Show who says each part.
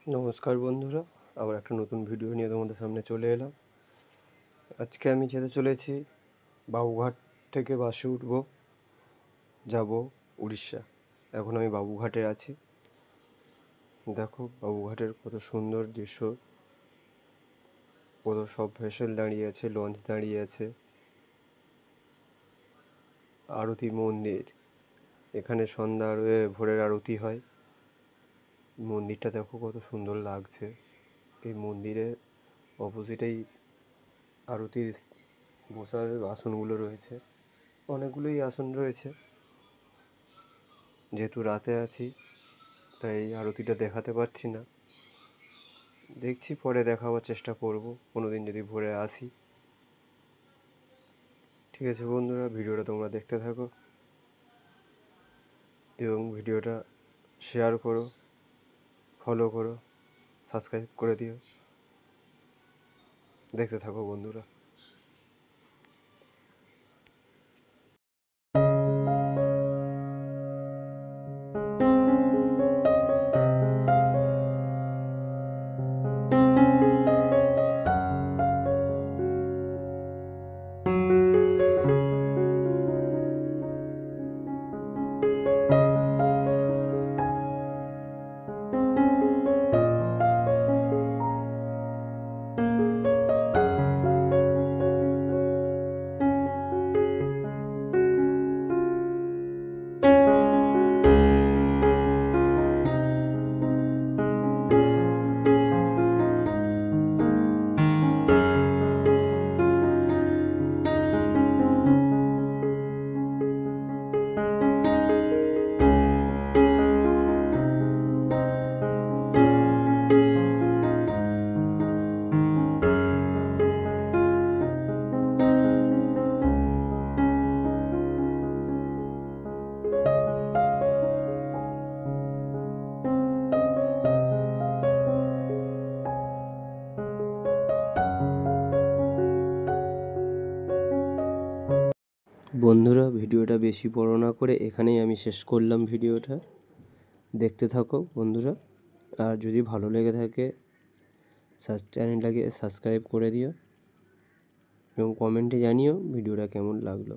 Speaker 1: নমস্কার বন্ধুরা, আবার একটা নতুন ভিডিও নিয়ে তোমাদের সামনে চলে এলাম। আজকে আমি যেতে চলেছি বাবুঘাট থেকে বাসে উঠব, যাব উড়িষ্যা। এখন আমি বাবুঘাটে আছি। দেখো বাবুঘাটের কত সুন্দর দৃশ্য, কত সব ভেসেল দাঁড়িয়ে আছে, লঞ্চ দাঁড়িয়ে আছে, আরতি মন্দির, এখানে সন্ধ্যা ভোরের আরতি হয়। মন্দিরটা দেখো কত সুন্দর লাগছে। এই মন্দিরের অপোজিটেই আরতির বসার আসনগুলো রয়েছে, অনেকগুলোই আসন রয়েছে। যেহেতু রাতে আছি তাই আরতিটা দেখাতে পারছি না, দেখছি পরে দেখাবার চেষ্টা করব কোনো দিন যদি ভোরে আসি। ঠিক আছে বন্ধুরা, ভিডিওটা তোমরা দেখতে থাকো এবং ভিডিওটা শেয়ার করো, ফলো করো, সাবস্ক্রাইব করে দিও। দেখতে থাকো বন্ধুরা। বন্ধুরা, ভিডিওটা বেশি বড় না করে এখানেই আমি শেষ করলাম ভিডিওটা। দেখতে থাকো বন্ধুরা, আর যদি ভালো লেগে থাকে চ্যানেলটাকে সাবস্ক্রাইব করে দিও এবং কমেন্টে জানিও ভিডিওটা কেমন লাগলো।